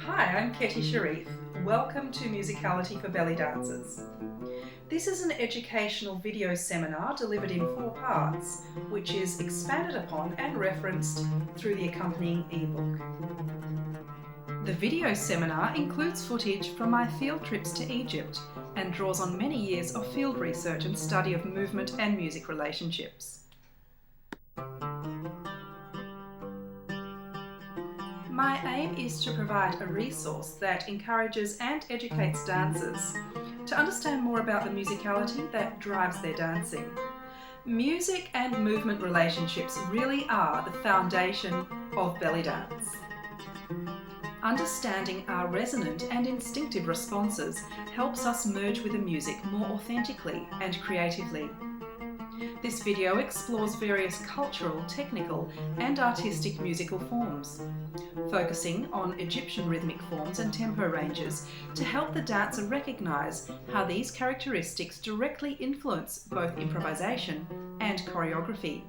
Hi, I'm Ketty Sharif. Welcome to Musicality for Bellydancers. This is an educational video seminar delivered in 4 parts, which is expanded upon and referenced through the accompanying ebook. The video seminar includes footage from my field trips to Egypt and draws on many years of field research and study of movement and music relationships. My aim is to provide a resource that encourages and educates dancers to understand more about the musicality that drives their dancing. Music and movement relationships really are the foundation of belly dance. Understanding our resonant and instinctive responses helps us merge with the music more authentically and creatively. This video explores various cultural, technical and artistic musical forms, focusing on Egyptian rhythmic forms and tempo ranges to help the dancer recognise how these characteristics directly influence both improvisation and choreography.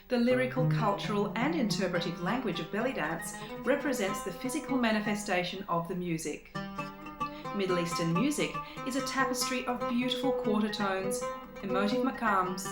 The lyrical, cultural and interpretive language of belly dance represents the physical manifestation of the music. Middle Eastern music is a tapestry of beautiful quarter tones, emotive makams,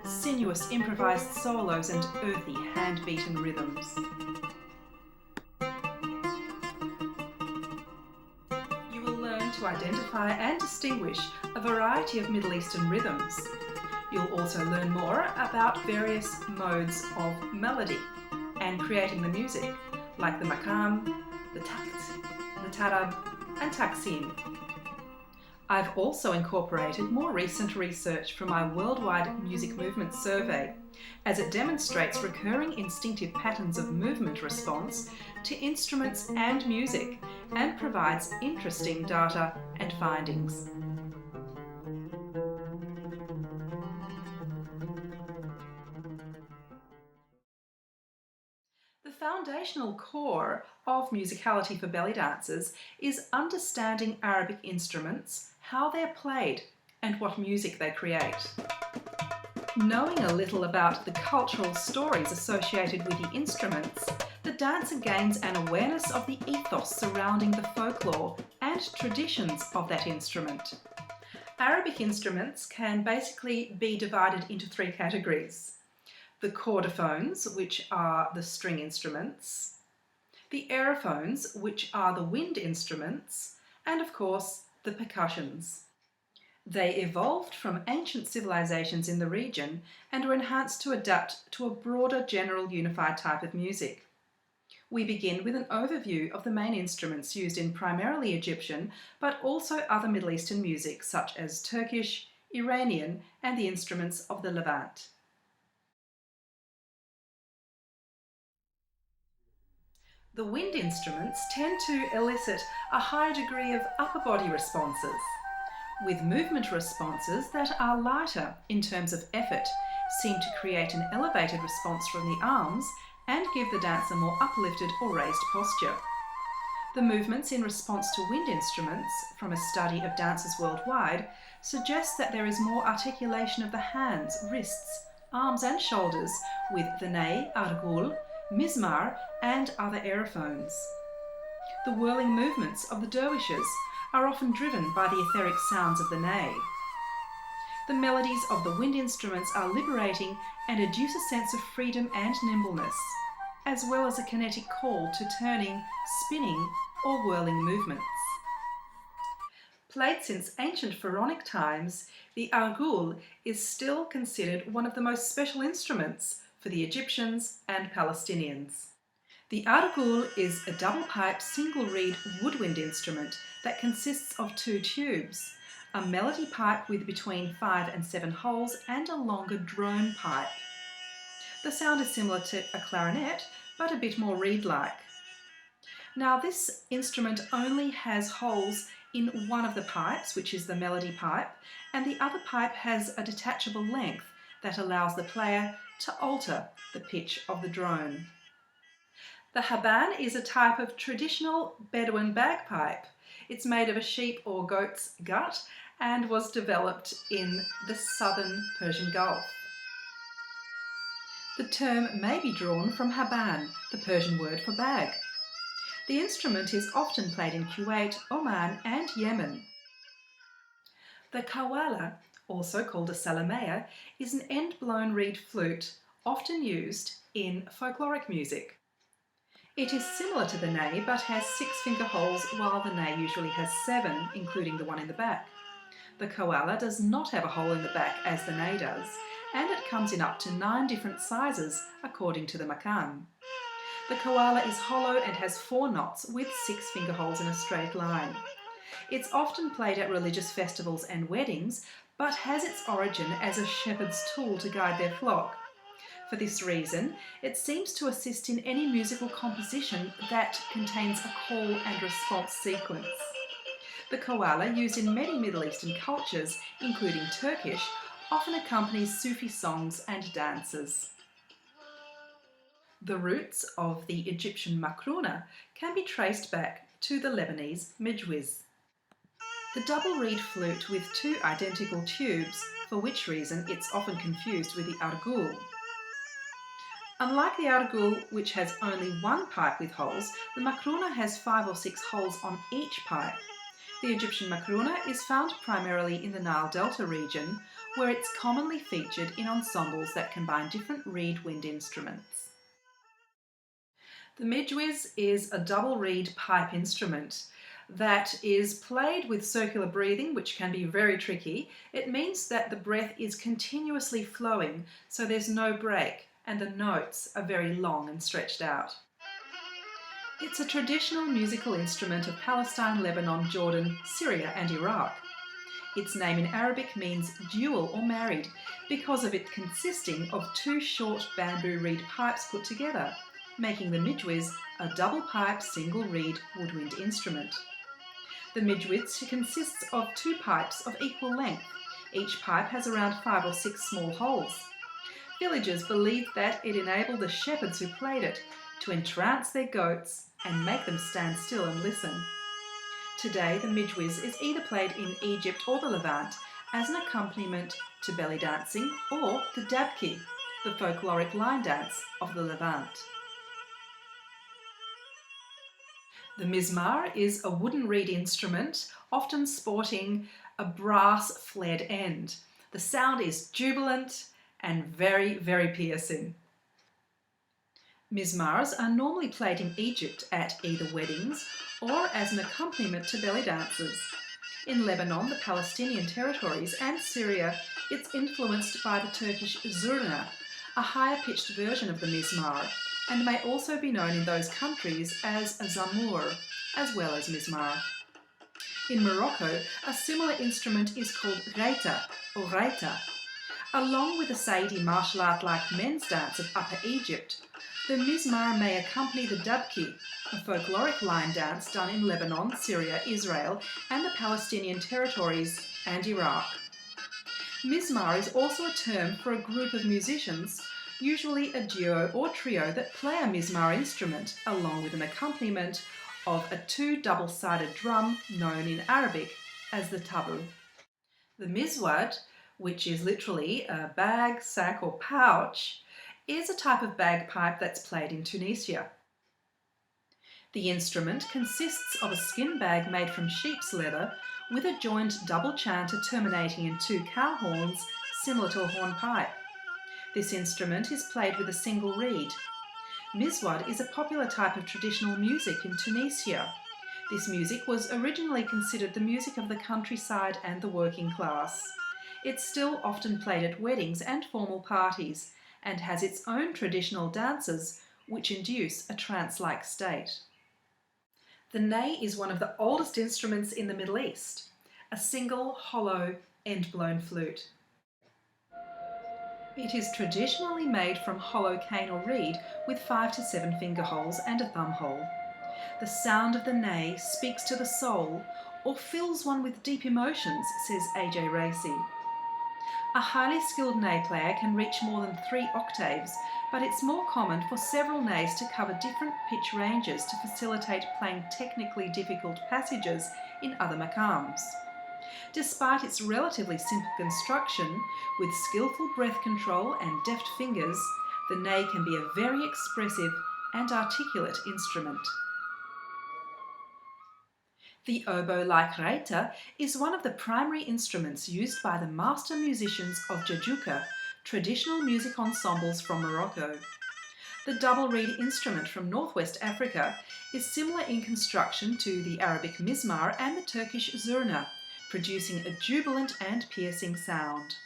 sinuous improvised solos and earthy hand-beaten rhythms. You will learn to identify and distinguish a variety of Middle Eastern rhythms. You'll also learn more about various modes of melody and creating the music, like the makam, the takt, the tarab and taksim. I've also incorporated more recent research from my worldwide music movement survey, as it demonstrates recurring instinctive patterns of movement response to instruments and music and provides interesting data and findings. The foundational core of Musicality for Belly Dancers is understanding Arabic instruments, how they're played, and what music they create. Knowing a little about the cultural stories associated with the instruments, the dancer gains an awareness of the ethos surrounding the folklore and traditions of that instrument. Arabic instruments can basically be divided into 3 categories. The chordophones, which are the string instruments, the aerophones, which are the wind instruments, and of course, the percussions. They evolved from ancient civilizations in the region and were enhanced to adapt to a broader general unified type of music. We begin with an overview of the main instruments used in primarily Egyptian, but also other Middle Eastern music such as Turkish, Iranian, and the instruments of the Levant. The wind instruments tend to elicit a high degree of upper body responses, with movement responses that are lighter in terms of effort, seem to create an elevated response from the arms and give the dancer more uplifted or raised posture. The movements in response to wind instruments, from a study of dancers worldwide, suggest that there is more articulation of the hands, wrists, arms and shoulders with the ney, arghul, mizmar and other aerophones. The whirling movements of the dervishes are often driven by the etheric sounds of the ney. The melodies of the wind instruments are liberating and induce a sense of freedom and nimbleness, as well as a kinetic call to turning, spinning or whirling movements. Played since ancient pharaonic times, the arghul is still considered one of the most special instruments for the Egyptians and Palestinians. The arghul is a double-pipe, single-reed woodwind instrument that consists of 2 tubes, a melody pipe with between 5 and 7 holes and a longer drone pipe. The sound is similar to a clarinet, but a bit more reed-like. Now, this instrument only has holes in one of the pipes, which is the melody pipe, and the other pipe has a detachable length that allows the player to alter the pitch of the drone. The haban is a type of traditional Bedouin bagpipe. It's made of a sheep or goat's gut and was developed in the southern Persian Gulf. The term may be drawn from haban, the Persian word for bag. The instrument is often played in Kuwait, Oman and Yemen. The kawala, also called a salamea, is an end-blown reed flute often used in folkloric music. It is similar to the ney but has 6 finger holes while the ney usually has 7, including the one in the back. The kawala does not have a hole in the back as the ney does, and it comes in up to 9 different sizes according to the makam. The kawala is hollow and has 4 knots with 6 finger holes in a straight line. It's often played at religious festivals and weddings, but has its origin as a shepherd's tool to guide their flock. For this reason, it seems to assist in any musical composition that contains a call and response sequence. The kawala, used in many Middle Eastern cultures, including Turkish, often accompanies Sufi songs and dances. The roots of the Egyptian makruna can be traced back to the Lebanese mijwiz. The double reed flute with 2 identical tubes, for which reason it's often confused with the argul. Unlike the argul, which has only 1 pipe with holes, the makruna has 5 or 6 holes on each pipe. The Egyptian makruna is found primarily in the Nile Delta region, where it's commonly featured in ensembles that combine different reed wind instruments. The mijwiz is a double reed pipe instrument that is played with circular breathing, which can be very tricky. It means that the breath is continuously flowing, so there's no break, and the notes are very long and stretched out. It's a traditional musical instrument of Palestine, Lebanon, Jordan, Syria and Iraq. Its name in Arabic means dual or married because of it consisting of 2 short bamboo reed pipes put together, making the mijwiz a double pipe single reed woodwind instrument. The mijwiz consists of 2 pipes of equal length. Each pipe has around 5 or 6 small holes. Villagers believed that it enabled the shepherds who played it to entrance their goats and make them stand still and listen. Today, the mijwiz is either played in Egypt or the Levant as an accompaniment to belly dancing or the dabki, the folkloric line dance of the Levant. The mizmar is a wooden reed instrument, often sporting a brass flared end. The sound is jubilant and very, very piercing. Mizmars are normally played in Egypt at either weddings or as an accompaniment to belly dances. In Lebanon, the Palestinian territories and Syria, it's influenced by the Turkish zurna, a higher-pitched version of the mizmar, and may also be known in those countries as a zamur, as well as mizmar. In Morocco, a similar instrument is called gaita or raita. Along with the Saidi martial art-like men's dance of Upper Egypt, the mizmar may accompany the dabki, a folkloric line dance done in Lebanon, Syria, Israel, and the Palestinian territories and Iraq. Mizmar is also a term for a group of musicians, usually a duo or trio that play a mizmar instrument along with an accompaniment of a 2 double-sided drum known in Arabic as the tabl. The mizwad, which is literally a bag, sack or pouch, is a type of bagpipe that's played in Tunisia. The instrument consists of a skin bag made from sheep's leather with a joined double chanter terminating in 2 cow horns similar to a hornpipe. This instrument is played with a single reed. Mizwad is a popular type of traditional music in Tunisia. This music was originally considered the music of the countryside and the working class. It's still often played at weddings and formal parties, and has its own traditional dances which induce a trance-like state. The ney is one of the oldest instruments in the Middle East, a single, hollow, end-blown flute. It is traditionally made from hollow cane or reed with 5 to 7 finger holes and a thumb hole. The sound of the ney speaks to the soul or fills one with deep emotions, says A.J. Racy. A highly skilled ney player can reach more than 3 octaves, but it's more common for several neys to cover different pitch ranges to facilitate playing technically difficult passages in other makams. Despite its relatively simple construction, with skillful breath control and deft fingers, the ney can be a very expressive and articulate instrument. The oboe-like reita is one of the primary instruments used by the master musicians of Jajuka, traditional music ensembles from Morocco. The double reed instrument from northwest Africa is similar in construction to the Arabic mizmar and the Turkish zurna, producing a jubilant and piercing sound.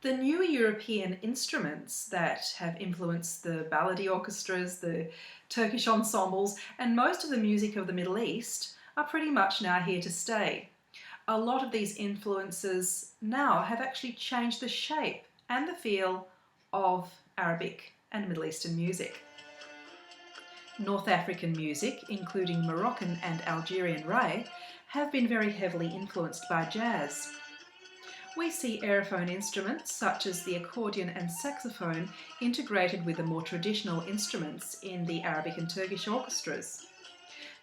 The newer European instruments that have influenced the ballady orchestras, the Turkish ensembles, and most of the music of the Middle East are pretty much now here to stay. A lot of these influences now have actually changed the shape and the feel of Arabic and Middle Eastern music. North African music, including Moroccan and Algerian ray, have been very heavily influenced by jazz. We see aerophone instruments such as the accordion and saxophone integrated with the more traditional instruments in the Arabic and Turkish orchestras.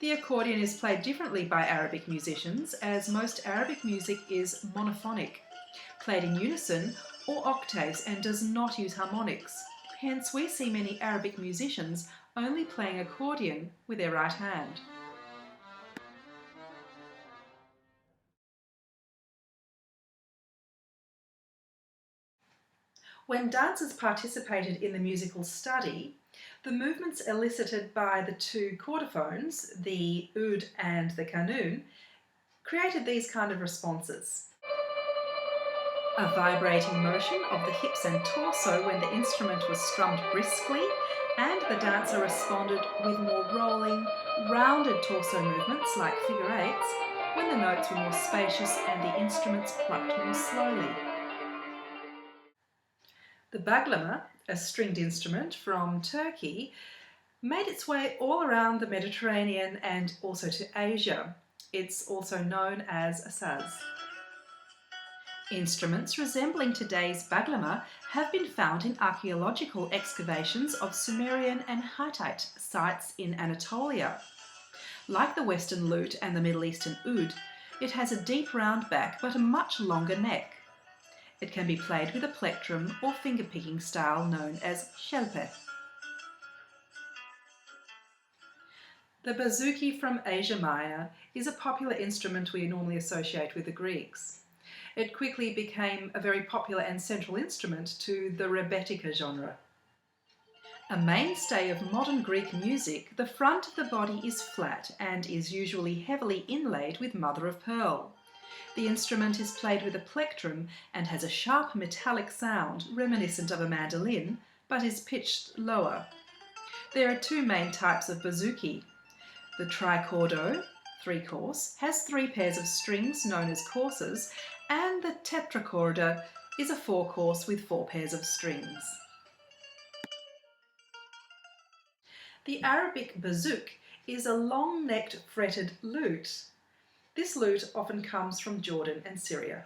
The accordion is played differently by Arabic musicians, as most Arabic music is monophonic, played in unison or octaves, and does not use harmonics. Hence, we see many Arabic musicians only playing accordion with their right hand. When dancers participated in the musical study, the movements elicited by the two chordophones, the oud and the qanun, created these kind of responses. A vibrating motion of the hips and torso when the instrument was strummed briskly, and the dancer responded with more rolling, rounded torso movements like figure eights when the notes were more spacious and the instruments plucked more slowly. The baglama, a stringed instrument from Turkey, made its way all around the Mediterranean and also to Asia. It's also known as a saz. Instruments resembling today's baglama have been found in archaeological excavations of Sumerian and Hittite sites in Anatolia. Like the Western lute and the Middle Eastern oud, it has a deep round back but a much longer neck. It can be played with a plectrum or finger-picking style known as shelpe. The bouzouki from Asia Minor is a popular instrument we normally associate with the Greeks. It quickly became a very popular and central instrument to the rebetika genre. A mainstay of modern Greek music, the front of the body is flat and is usually heavily inlaid with mother of pearl. The instrument is played with a plectrum and has a sharp metallic sound reminiscent of a mandolin, but is pitched lower. There are two main types of bouzouki. The tricordo, three-course, has 3 pairs of strings known as courses, and the tetracorda is a 4-course with 4 pairs of strings. The Arabic bouzuk is a long-necked fretted lute. This lute often comes from Jordan and Syria.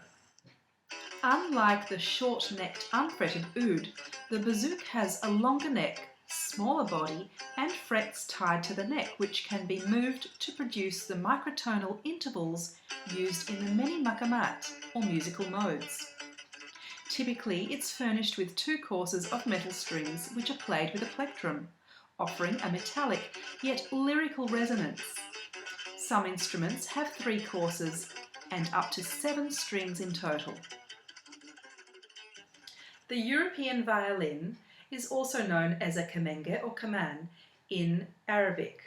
Unlike the short-necked unfretted oud, the bouzuk has a longer neck, smaller body and frets tied to the neck, which can be moved to produce the microtonal intervals used in the many maqamat or musical modes. Typically, it's furnished with 2 courses of metal strings which are played with a plectrum, offering a metallic yet lyrical resonance. Some instruments have 3 courses and up to 7 strings in total. The European violin is also known as a kemenge or kaman in Arabic.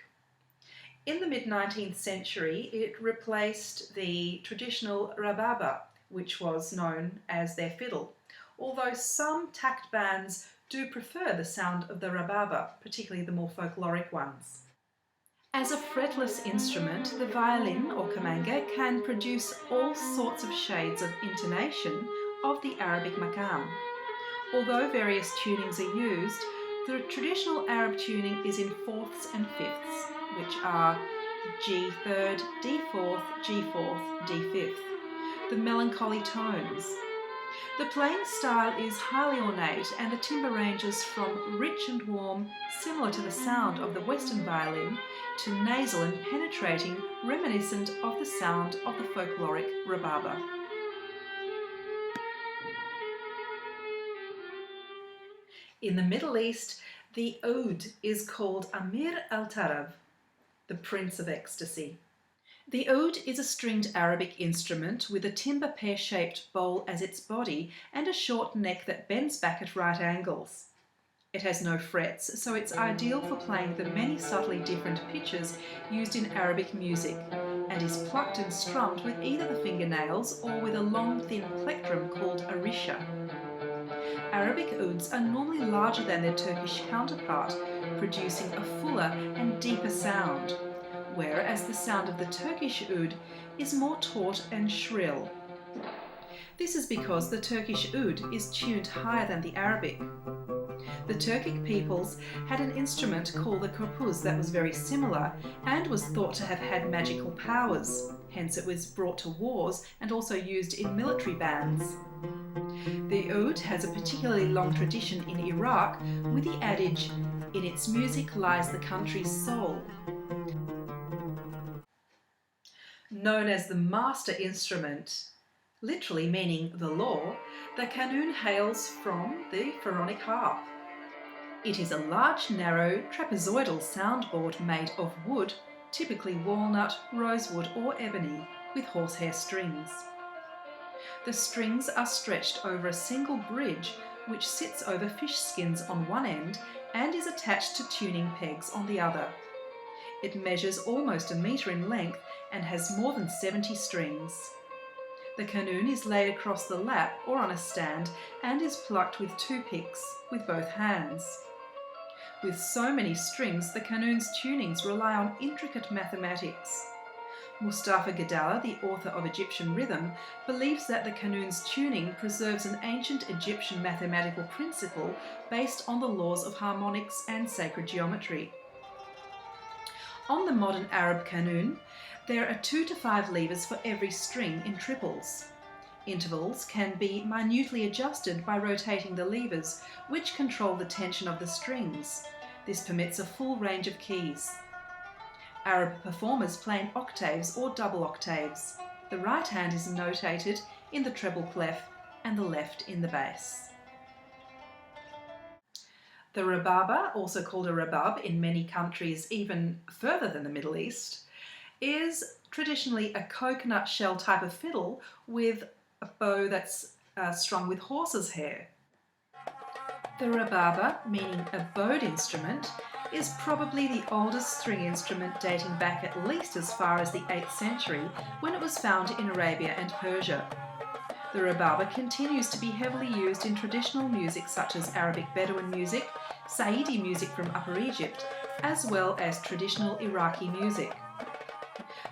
In the mid-19th century, it replaced the traditional rababa, which was known as their fiddle, although some tact bands do prefer the sound of the rababa, particularly the more folkloric ones. As a fretless instrument, the violin or kemenge can produce all sorts of shades of intonation of the Arabic maqam. Although various tunings are used, the traditional Arab tuning is in fourths and fifths, which are G third, D fourth, G fourth, D fifth, the melancholy tones. The playing style is highly ornate and the timbre ranges from rich and warm, similar to the sound of the Western violin, to nasal and penetrating, reminiscent of the sound of the folkloric rababa. In the Middle East, the oud is called Amir al-Tarab, the Prince of Ecstasy. The oud is a stringed Arabic instrument with a timber pear-shaped bowl as its body and a short neck that bends back at right angles. It has no frets, so it's ideal for playing the many subtly different pitches used in Arabic music, and is plucked and strummed with either the fingernails or with a long thin plectrum called a risha. Arabic ouds are normally larger than their Turkish counterpart, producing a fuller and deeper sound, whereas the sound of the Turkish oud is more taut and shrill. This is because the Turkish oud is tuned higher than the Arabic. The Turkic peoples had an instrument called the kopuz that was very similar and was thought to have had magical powers, hence it was brought to wars and also used in military bands. The oud has a particularly long tradition in Iraq with the adage, "In its music lies the country's soul." Known as the master instrument, literally meaning the law, the qanun hails from the pharaonic harp. It is a large, narrow, trapezoidal soundboard made of wood, typically walnut, rosewood or ebony, with horsehair strings. The strings are stretched over a single bridge which sits over fish skins on one end and is attached to tuning pegs on the other. It measures almost a metre in length and has more than 70 strings. The qanun is laid across the lap or on a stand and is plucked with 2 picks with both hands. With so many strings, the qanun's tunings rely on intricate mathematics. Mustafa Gadalla, the author of Egyptian Rhythm, believes that the qanun's tuning preserves an ancient Egyptian mathematical principle based on the laws of harmonics and sacred geometry. On the modern Arab qanun, there are 2 to 5 levers for every string in triples. Intervals can be minutely adjusted by rotating the levers, which control the tension of the strings. This permits a full range of keys. Arab performers play in octaves or double octaves. The right hand is notated in the treble clef and the left in the bass. The rababa, also called a rabab in many countries even further than the Middle East, is traditionally a coconut shell type of fiddle with a bow that's strung with horse's hair. The rababa, meaning a bowed instrument, is probably the oldest string instrument dating back at least as far as the 8th century when it was found in Arabia and Persia. The rababa continues to be heavily used in traditional music such as Arabic Bedouin music, Saidi music from Upper Egypt, as well as traditional Iraqi music.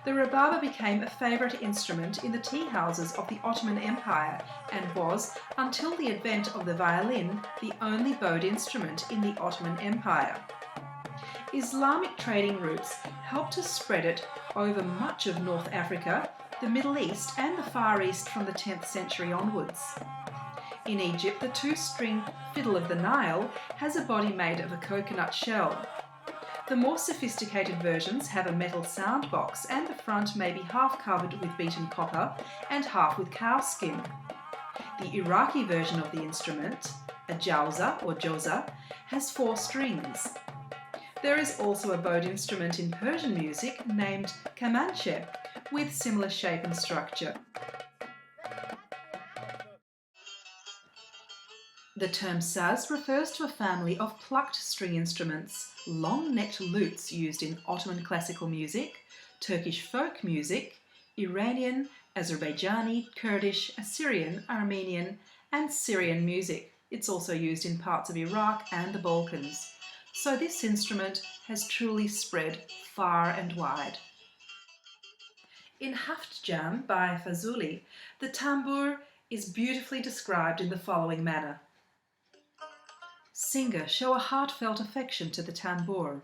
The rababa became a favourite instrument in the tea houses of the Ottoman Empire and was, until the advent of the violin, the only bowed instrument in the Ottoman Empire. Islamic trading routes helped to spread it over much of North Africa, the Middle East and the Far East from the 10th century onwards. In Egypt, the 2-string fiddle of the Nile has a body made of a coconut shell. The more sophisticated versions have a metal sound box and the front may be half covered with beaten copper and half with cow skin. The Iraqi version of the instrument, a jawza or joza, has 4 strings. There is also a bowed instrument in Persian music named kamanche with similar shape and structure. The term saz refers to a family of plucked string instruments, long-necked lutes used in Ottoman classical music, Turkish folk music, Iranian, Azerbaijani, Kurdish, Assyrian, Armenian, and Syrian music. It's also used in parts of Iraq and the Balkans. So this instrument has truly spread far and wide. In Haft Jam by Fazuli, the tambour is beautifully described in the following manner. Singer, show a heartfelt affection to the tambour.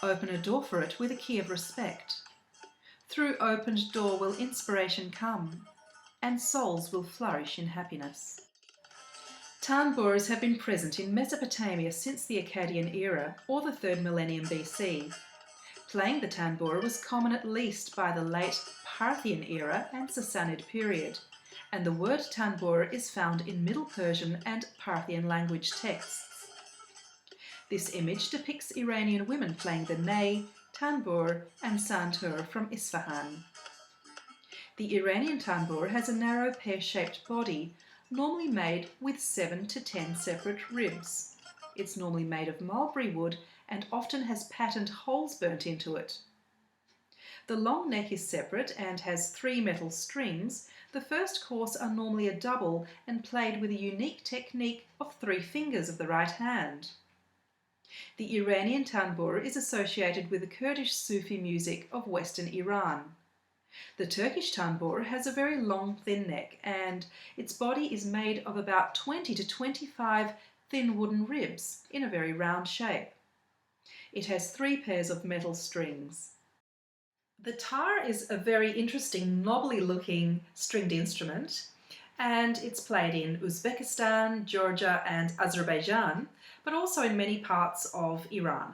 Open a door for it with a key of respect. Through opened door will inspiration come, and souls will flourish in happiness. Tambours have been present in Mesopotamia since the Akkadian era, or the 3rd millennium BC. Playing the tambour was common at least by the late Parthian era and Sassanid period, and the word tambour is found in Middle Persian and Parthian language texts. This image depicts Iranian women playing the ney, tanbur and santur from Isfahan. The Iranian tanbur has a narrow pear-shaped body, normally made with 7 to 10 separate ribs. It's normally made of mulberry wood and often has patterned holes burnt into it. The long neck is separate and has 3 metal strings. The first course are normally a double and played with a unique technique of 3 fingers of the right hand. The Iranian tanbur is associated with the Kurdish Sufi music of Western Iran. The Turkish tanbur has a very long, thin neck, and its body is made of about 20 to 25 thin wooden ribs in a very round shape. It has 3 pairs of metal strings. The tar is a very interesting, knobbly-looking stringed instrument, and it's played in Uzbekistan, Georgia, and Azerbaijan, but also in many parts of Iran.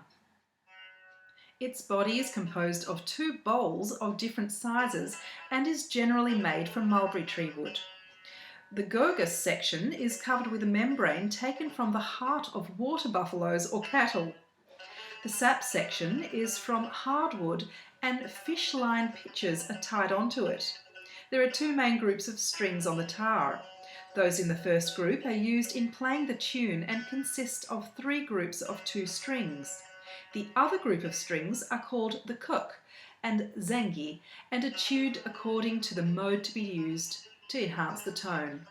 Its body is composed of 2 bowls of different sizes and is generally made from mulberry tree wood. The gogus section is covered with a membrane taken from the heart of water buffaloes or cattle. The sap section is from hardwood and fish line pitchers are tied onto it. There are 2 main groups of strings on the tar. Those in the first group are used in playing the tune and consist of 3 groups of 2 strings. The other group of strings are called the kuk and zengi and are tuned according to the mode to be used to enhance the tone.